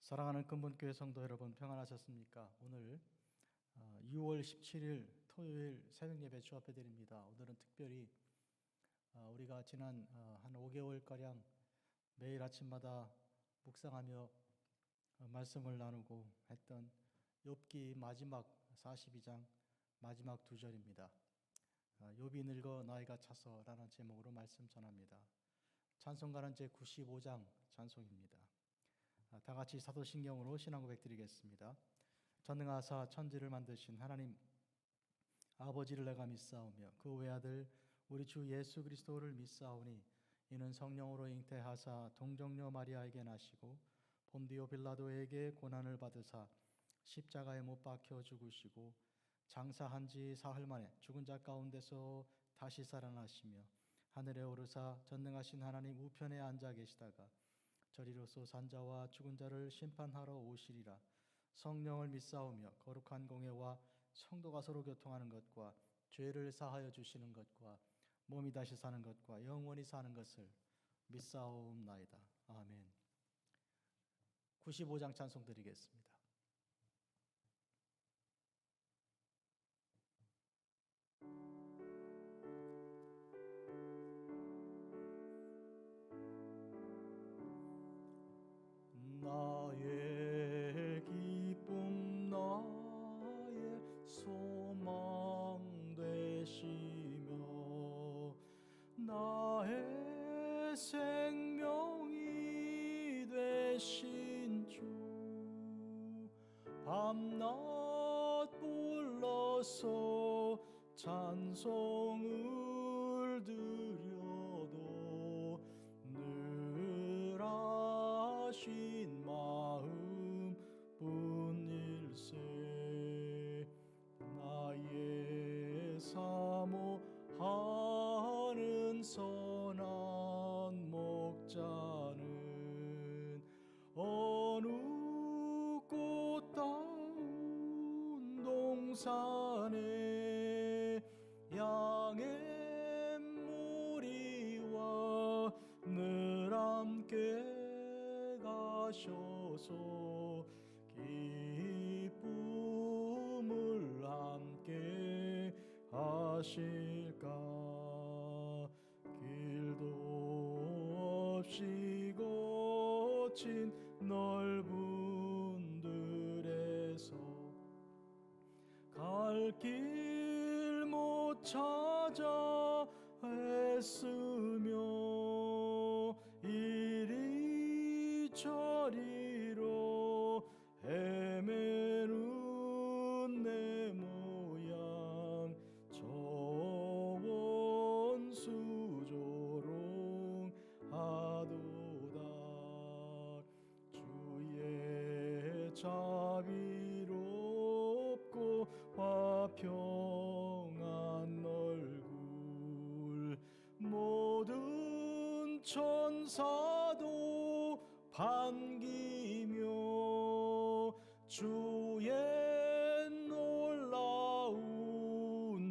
사랑하는 근본교회 성도 여러분, 평안하셨습니까? 오늘 6월 17일 토요일 새벽 예배 주합해 드립니다. 오늘은 특별히 우리가 지난 한 5개월가량 매일 아침마다 묵상하며 말씀을 나누고 했던 욥기 마지막 42장 마지막 두 절입니다. 욥이 늙어 나이가 차서라는 제목으로 말씀 전합니다. 찬송가는 제95장 찬송입니다. 다 같이 사도신경으로 신앙 고백 드리겠습니다. 전능하사 천지를 만드신 하나님 아버지를 내가 믿사오며 그 외아들 우리 주 예수 그리스도를 믿사오니 이는 성령으로 잉태하사 동정녀 마리아에게 나시고 본디오 빌라도에게 고난을 받으사 십자가에 못 박혀 죽으시고 장사한 지 사흘 만에 죽은 자 가운데서 다시 살아나시며 하늘에 오르사 전능하신 하나님 우편에 앉아 계시다가 저리로서 산자와 죽은 자를 심판하러 오시리라. 성령을 믿사오며 거룩한 공회와 성도가 서로 교통하는 것과 죄를 사하여 주시는 것과 몸이 다시 사는 것과 영원히 사는 것을 믿사옵나이다. 아멘. 95장 찬송 드리겠습니다. 나의 기쁨 나의 소망 되시며 나의 생명이 되신 주 밤낮 불러서 찬송을 드려도 늘 하신 마음 뿐일세. 나의 사모하는 선한 목자는 어느 꽃다운 동산에 양의 무리와 늘 함께 가셔서 기쁨을 함께 하실까. 길도 없이 거친 넓은 들에서 갈 길 못 찾아 애쓰며 이리 저리로 헤매는 내 모양 저원수조롱하도다. 주의 자비롭고 화평한 얼굴 모든 천사도 반기며 주의 놀라운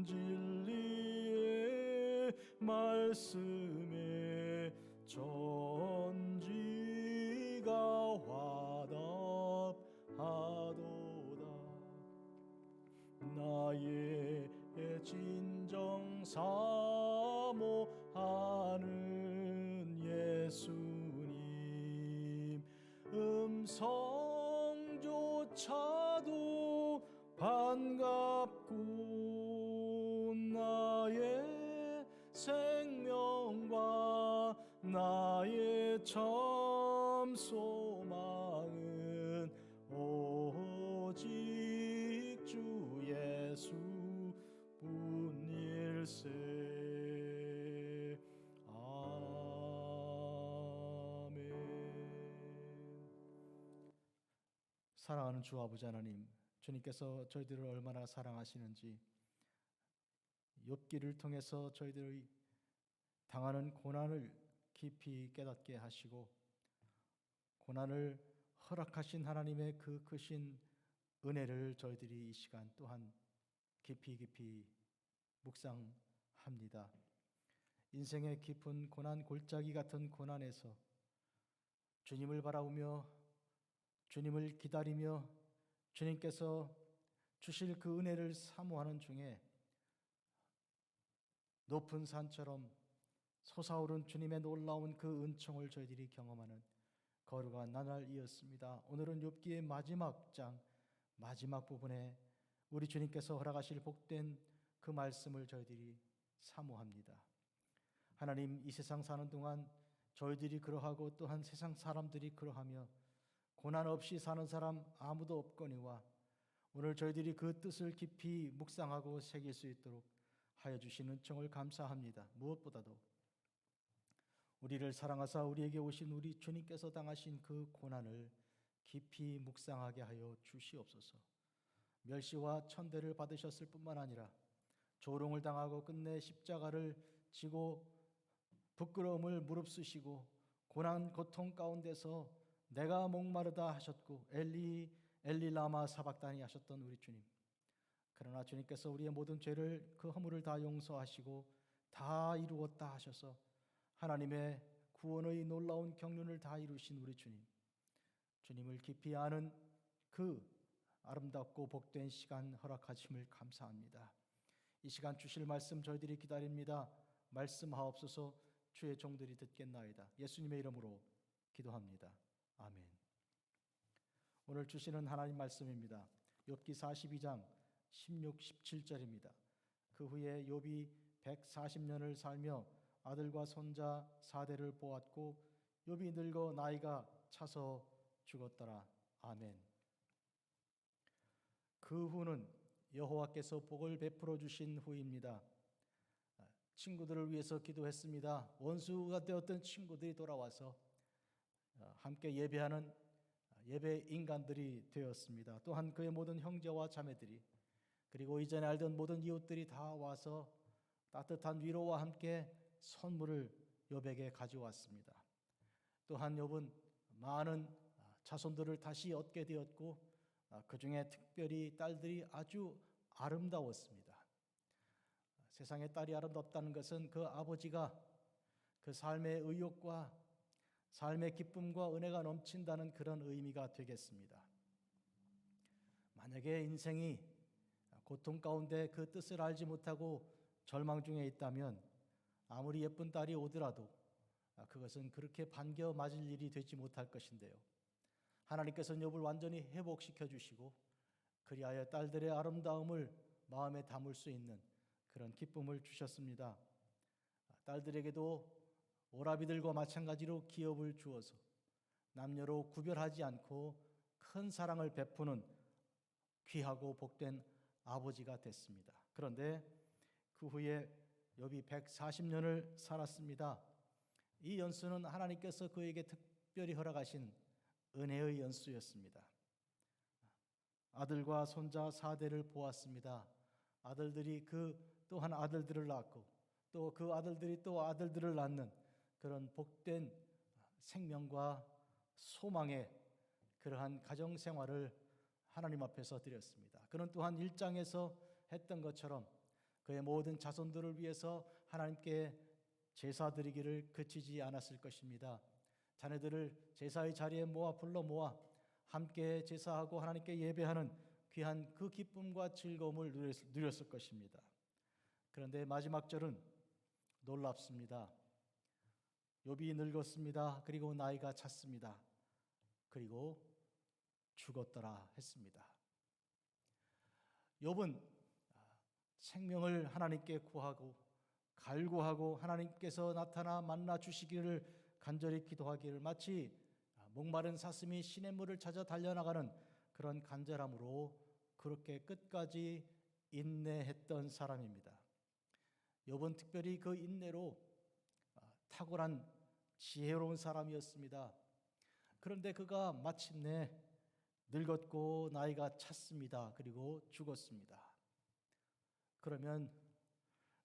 진리의 말씀에 전지가 화답하도다. 나의 진정 사모하는 예수님 음성조차도 반갑고 나의 생명과 나의 참 소망은 오직 주 예수 뿐일세. 아멘. 사랑하는 주 아버지 하나님, 주님께서 저희들을 얼마나 사랑하시는지 욥기를 통해서 저희들의 당하는 고난을 깊이 깨닫게 하시고 고난을 허락하신 하나님의 그 크신 은혜를 저희들이 이 시간 또한 깊이 묵상합니다. 인생의 깊은 고난, 골짜기 같은 고난에서 주님을 바라보며 주님을 기다리며 주님께서 주실 그 은혜를 사모하는 중에 높은 산처럼 솟아오른 주님의 놀라운 그 은총을 저희들이 경험하는 거룩한 나날이었습니다. 오늘은 욥기의 마지막 장 마지막 부분에 우리 주님께서 허락하실 복된 그 말씀을 저희들이 사모합니다. 하나님, 이 세상 사는 동안 저희들이 그러하고 또한 세상 사람들이 그러하며 고난 없이 사는 사람 아무도 없거니와 오늘 저희들이 그 뜻을 깊이 묵상하고 새길 수 있도록 하여 주신 은총을 감사합니다. 무엇보다도 우리를 사랑하사 우리에게 오신 우리 주님께서 당하신 그 고난을 깊이 묵상하게 하여 주시옵소서. 멸시와 천대를 받으셨을 뿐만 아니라 조롱을 당하고 끝내 십자가를 지고 부끄러움을 무릅쓰시고 고난 고통 가운데서 내가 목마르다 하셨고 엘리 엘리 라마 사박다니 하셨던 우리 주님, 그러나 주님께서 우리의 모든 죄를 그 허물을 다 용서하시고 다 이루었다 하셔서 하나님의 구원의 놀라운 경륜을 다 이루신 우리 주님, 주님을 깊이 아는 그 아름답고 복된 시간 허락하심을 감사합니다. 이 시간 주실 말씀 저희들이 기다립니다. 말씀하옵소서. 주의 종들이 듣겠나이다. 예수님의 이름으로 기도합니다. 아멘. 오늘 주시는 하나님 말씀입니다. 욥기 42장 16, 17절입니다. 그 후에 욥이 140년을 살며 아들과 손자 4대를 보았고 욥이 늙어 나이가 차서 죽었더라. 아멘. 그 후는 여호와께서 복을 베풀어 주신 후입니다. 친구들을 위해서 기도했습니다. 원수가 되었던 친구들이 돌아와서 함께 예배하는 예배 인간들이 되었습니다. 또한 그의 모든 형제와 자매들이, 그리고 이전에 알던 모든 이웃들이 다 와서 따뜻한 위로와 함께 선물을 욥에게 가져왔습니다. 또한 욥은 많은 자손들을 다시 얻게 되었고 그 중에 특별히 딸들이 아주 아름다웠습니다. 세상에 딸이 아름답다는 것은 그 아버지가 그 삶의 의욕과 삶의 기쁨과 은혜가 넘친다는 그런 의미가 되겠습니다. 만약에 인생이 고통 가운데 그 뜻을 알지 못하고 절망 중에 있다면 아무리 예쁜 딸이 오더라도 그것은 그렇게 반겨 맞을 일이 되지 못할 것인데요. 하나님께서는 욥을 완전히 회복시켜 주시고 그리하여 딸들의 아름다움을 마음에 담을 수 있는 그런 기쁨을 주셨습니다. 딸들에게도 오라비들과 마찬가지로 기업을 주어서 남녀로 구별하지 않고 큰 사랑을 베푸는 귀하고 복된 아버지가 됐습니다. 그런데 그 후에 욥이 140년을 살았습니다. 이 연수는 하나님께서 그에게 특별히 허락하신 은혜의 연수였습니다. 아들과 손자 4대를 보았습니다. 아들들이 그 또한 아들들을 낳고 또 그 아들들이 또 아들들을 낳는 그런 복된 생명과 소망의 그러한 가정 생활을 하나님 앞에서 드렸습니다. 그는 또한 1장에서 했던 것처럼 그의 모든 자손들을 위해서 하나님께 제사 드리기를 그치지 않았을 것입니다. 자녀들을 제사의 자리에 불러 모아 함께 제사하고 하나님께 예배하는 귀한 그 기쁨과 즐거움을 누렸을 것입니다. 그런데 마지막 절은 놀랍습니다. 욥이 늙었습니다. 그리고 나이가 찼습니다. 그리고 죽었더라 했습니다. 욥은 생명을 하나님께 구하고 갈구하고 하나님께서 나타나 만나 주시기를 간절히 기도하기를 마치 목마른 사슴이 시냇물을 찾아 달려나가는 그런 간절함으로 그렇게 끝까지 인내했던 사람입니다. 욥은 특별히 그 인내로 탁월한 지혜로운 사람이었습니다. 그런데 그가 마침내 늙었고 나이가 찼습니다. 그리고 죽었습니다. 그러면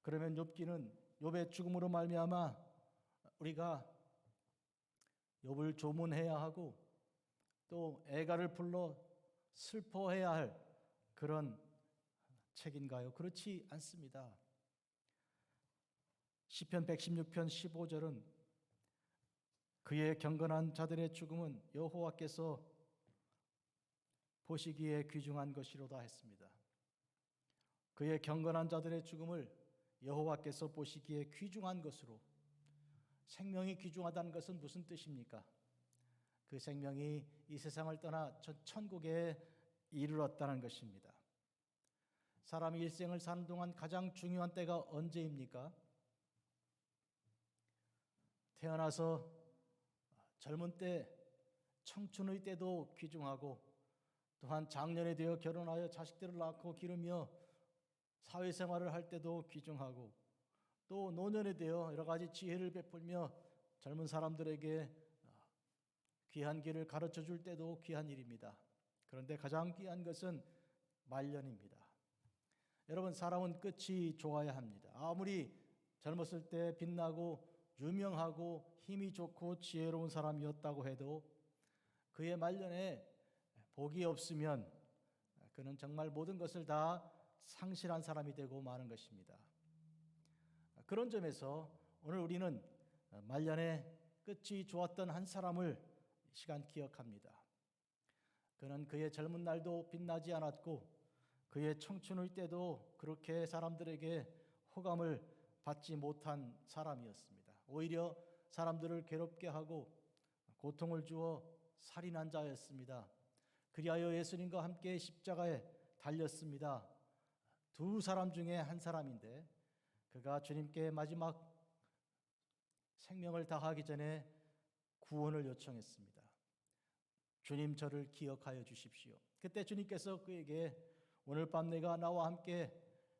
욥기는 욥의 죽음으로 말미암아 우리가 욥을 조문해야 하고 또 애가를 불러 슬퍼해야 할 그런 책인가요? 그렇지 않습니다. 시편 116편 15절은 그의 경건한 자들의 죽음은 여호와께서 보시기에 귀중한 것이로다 했습니다. 그의 경건한 자들의 죽음을 여호와께서 보시기에 귀중한 것으로, 생명이 귀중하다는 것은 무슨 뜻입니까? 그 생명이 이 세상을 떠나 천국에 이르렀다는 것입니다. 사람이 일생을 사는 동안 가장 중요한 때가 언제입니까? 태어나서 젊은 때, 청춘의 때도 귀중하고, 또한 장년이 되어 결혼하여 자식들을 낳고 기르며 사회생활을 할 때도 귀중하고, 또 노년이 되어 여러 가지 지혜를 베풀며 젊은 사람들에게 귀한 길을 가르쳐 줄 때도 귀한 일입니다. 그런데 가장 귀한 것은 말년입니다. 여러분, 사람은 끝이 좋아야 합니다. 아무리 젊었을 때 빛나고 유명하고 힘이 좋고 지혜로운 사람이었다고 해도 그의 말년에 복이 없으면 그는 정말 모든 것을 다 상실한 사람이 되고 마는 것입니다. 그런 점에서 오늘 우리는 말년에 끝이 좋았던 한 사람을 시간 기억합니다. 그는 그의 젊은 날도 빛나지 않았고 그의 청춘의 때도 그렇게 사람들에게 호감을 받지 못한 사람이었습니다. 오히려 사람들을 괴롭게 하고 고통을 주어 살인한 자였습니다. 그리하여 예수님과 함께 십자가에 달렸습니다. 두 사람 중에 한 사람인데 그가 주님께 마지막 생명을 다하기 전에 구원을 요청했습니다. 주님, 저를 기억하여 주십시오. 그때 주님께서 그에게 오늘 밤 내가 나와 함께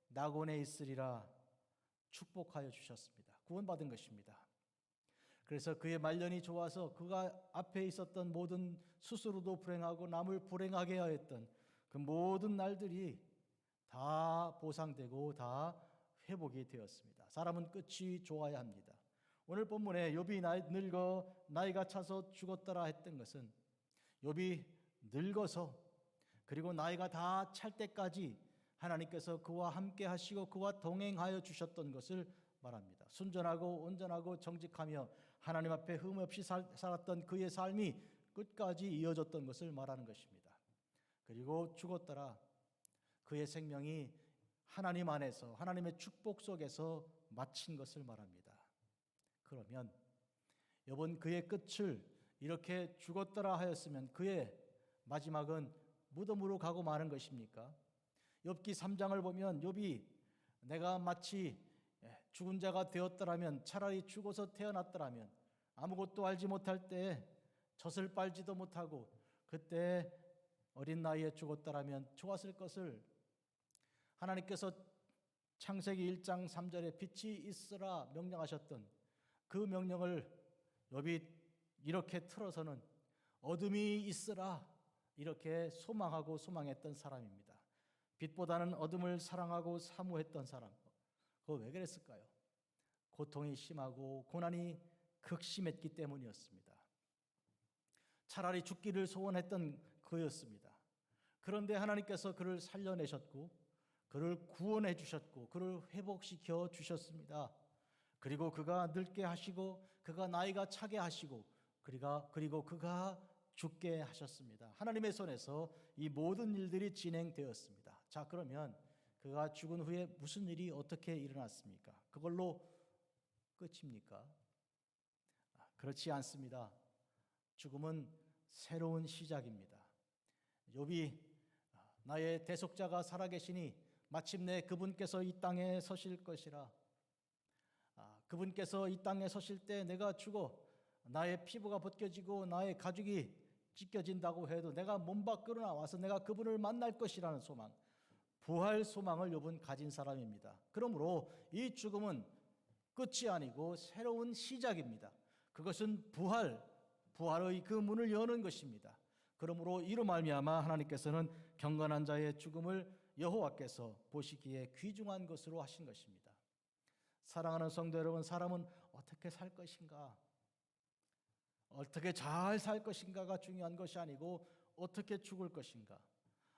낙원에 있으리라 축복하여 주셨습니다. 구원받은 것입니다. 그래서 그의 말년이 좋아서 그가 앞에 있었던 모든 스스로도 불행하고 남을 불행하게 하였던 그 모든 날들이 다 보상되고 다 회복이 되었습니다. 사람은 끝이 좋아야 합니다. 오늘 본문에 욥이 늙어 나이가 차서 죽었더라 했던 것은 욥이 늙어서 그리고 나이가 다 찰 때까지 하나님께서 그와 함께 하시고 그와 동행하여 주셨던 것을 말합니다. 순전하고 온전하고 정직하며 하나님 앞에 흠 없이 살았던 그의 삶이 끝까지 이어졌던 것을 말하는 것입니다. 그리고 죽었더라, 그의 생명이 하나님 안에서 하나님의 축복 속에서 마친 것을 말합니다. 그러면 욥은 그의 끝을 이렇게 죽었더라 하였으면 그의 마지막은 무덤으로 가고 마는 것입니까? 욥기 3장을 보면 욥이 내가 마치 죽은 자가 되었더라면, 차라리 죽어서 태어났더라면, 아무것도 알지 못할 때 젖을 빨지도 못하고 그때 어린 나이에 죽었더라면 좋았을 것을 하나님께서 창세기 1장 3절에 빛이 있으라 명령하셨던 그 명령을 욥이 이렇게 틀어서는 어둠이 있으라 이렇게 소망하고 소망했던 사람입니다. 빛보다는 어둠을 사랑하고 사모했던 사람. 그거 왜 그랬을까요? 고통이 심하고 고난이 극심했기 때문이었습니다. 차라리 죽기를 소원했던 그였습니다. 그런데 하나님께서 그를 살려내셨고 그를 구원해 주셨고 그를 회복시켜 주셨습니다. 그리고 그가 늙게 하시고 그가 나이가 차게 하시고 그리고 그가 죽게 하셨습니다. 하나님의 손에서 이 모든 일들이 진행되었습니다. 자, 그러면 그가 죽은 후에 무슨 일이 어떻게 일어났습니까? 그걸로 끝입니까? 그렇지 않습니다. 죽음은 새로운 시작입니다. 욥이 나의 대속자가 살아계시니 마침내 그분께서 이 땅에 서실 것이라. 그분께서 이 땅에 서실 때 내가 죽어 나의 피부가 벗겨지고 나의 가죽이 찢겨진다고 해도 내가 몸 밖으로 나와서 내가 그분을 만날 것이라는 소망, 부활 소망을 욥은 가진 사람입니다. 그러므로 이 죽음은 끝이 아니고 새로운 시작입니다. 그것은 부활의 그 문을 여는 것입니다. 그러므로 이로 말미암아 하나님께서는 경건한 자의 죽음을 여호와께서 보시기에 귀중한 것으로 하신 것입니다. 사랑하는 성도 여러분, 사람은 어떻게 살 것인가, 어떻게 잘 살 것인가가 중요한 것이 아니고 어떻게 죽을 것인가,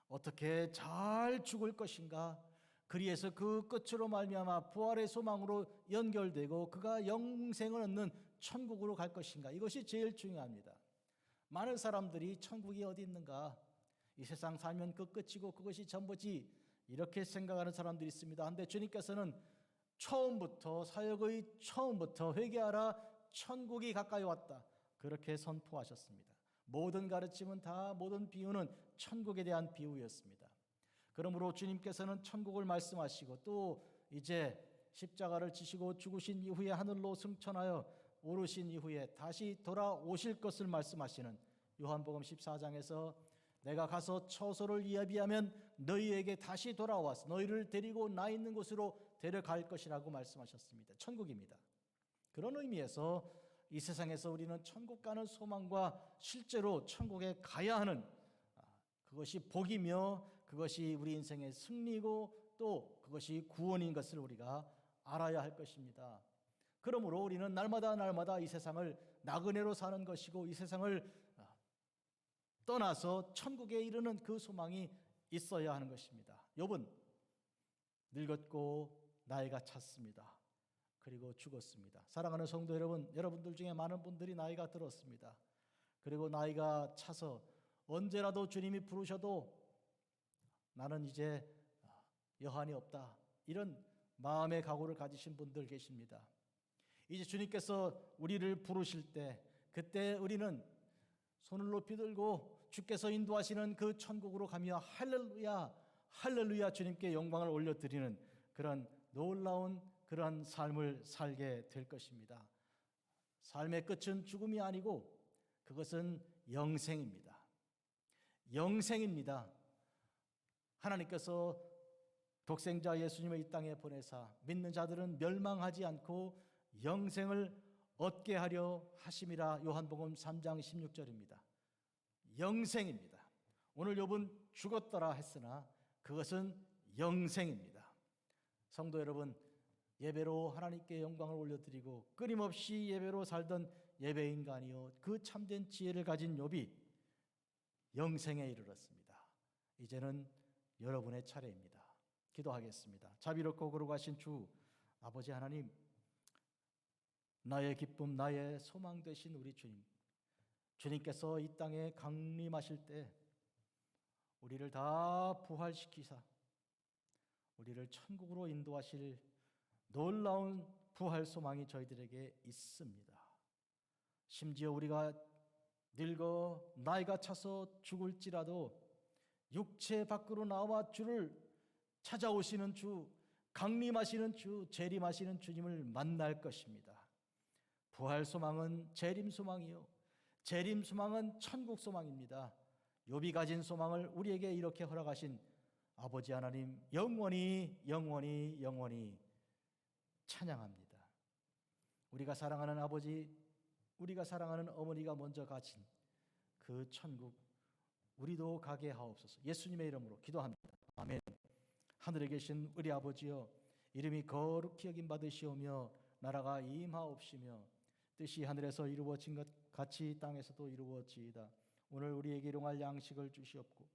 어떻게 잘 죽을 것인가, 그리해서 그 끝으로 말미암아 부활의 소망으로 연결되고 그가 영생을 얻는 천국으로 갈 것인가, 이것이 제일 중요합니다. 많은 사람들이 천국이 어디 있는가, 이 세상 살면 그 끝이고 그것이 전부지 이렇게 생각하는 사람들이 있습니다. 그런데 주님께서는 처음부터 사역의 처음부터 회개하라 천국이 가까이 왔다 그렇게 선포하셨습니다. 모든 가르침은 다 모든 비유는 천국에 대한 비유였습니다. 그러므로 주님께서는 천국을 말씀하시고 또 이제 십자가를 지시고 죽으신 이후에 하늘로 승천하여 오르신 이후에 다시 돌아오실 것을 말씀하시는 요한복음 14장에서 내가 가서 처소를 예비하면 너희에게 다시 돌아와서 너희를 데리고 나 있는 곳으로 데려갈 것이라고 말씀하셨습니다. 천국입니다. 그런 의미에서 이 세상에서 우리는 천국 가는 소망과 실제로 천국에 가야 하는 그것이 복이며 그것이 우리 인생의 승리고 또 그것이 구원인 것을 우리가 알아야 할 것입니다. 그러므로 우리는 날마다 이 세상을 나그네로 사는 것이고 이 세상을 떠나서 천국에 이르는 그 소망이 있어야 하는 것입니다. 욥은 늙었고 나이가 찼습니다. 그리고 죽었습니다. 사랑하는 성도 여러분, 여러분들 중에 많은 분들이 나이가 들었습니다. 그리고 나이가 차서 언제라도 주님이 부르셔도 나는 이제 여한이 없다 이런 마음의 각오를 가지신 분들 계십니다. 이제 주님께서 우리를 부르실 때 그때 우리는 손을 높이 들고 주께서 인도하시는 그 천국으로 가며 할렐루야 할렐루야 주님께 영광을 올려드리는 그런 놀라운 그런 삶을 살게 될 것입니다. 삶의 끝은 죽음이 아니고 그것은 영생입니다. 영생입니다. 하나님께서 독생자 예수님을 이 땅에 보내사 믿는 자들은 멸망하지 않고 영생을 얻게 하려 하심이라 요한복음 3장 16절입니다. 영생입니다. 오늘 욥은 죽었더라 했으나 그것은 영생입니다. 성도 여러분, 예배로 하나님께 영광을 올려드리고 끊임없이 예배로 살던 예배인간이요 그 참된 지혜를 가진 욥이 영생에 이르렀습니다. 이제는 여러분의 차례입니다. 기도하겠습니다. 자비롭고 거룩하신 주 아버지 하나님, 나의 기쁨 나의 소망 되신 우리 주님, 주님께서 이 땅에 강림하실 때 우리를 다 부활시키사 우리를 천국으로 인도하실 놀라운 부활 소망이 저희들에게 있습니다. 심지어 우리가 늙어 나이가 차서 죽을지라도 육체 밖으로 나와 주를 찾아오시는 주, 강림하시는 주, 재림하시는 주님을 만날 것입니다. 부활 소망은 재림 소망이요 재림 소망은 천국 소망입니다. 욥이 가진 소망을 우리에게 이렇게 허락하신 아버지 하나님 영원히 찬양합니다. 우리가 사랑하는 아버지, 우리가 사랑하는 어머니가 먼저 가진 그 천국 우리도 가게 하옵소서. 예수님의 이름으로 기도합니다. 아멘. 하늘에 계신 우리 아버지여, 이름이 거룩히 여김 받으시오며 나라가 임하옵시며 뜻이 하늘에서 이루어진 것 같이 땅에서도 이루어지이다. 오늘 우리에게 일용할 양식을 주시옵고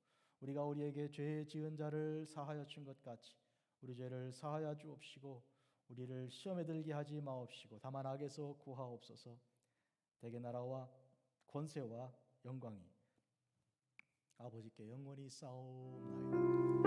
우리가 우리에게 죄 지은 자를 사하여 준 것 같이 우리 죄를 사하여 주옵시고 우리를 시험에 들게 하지 마옵시고 다만 악에서 구하옵소서. 대개 나라와 권세와 영광이 아버지께 영원히 싸움나이다.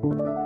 감사합니다.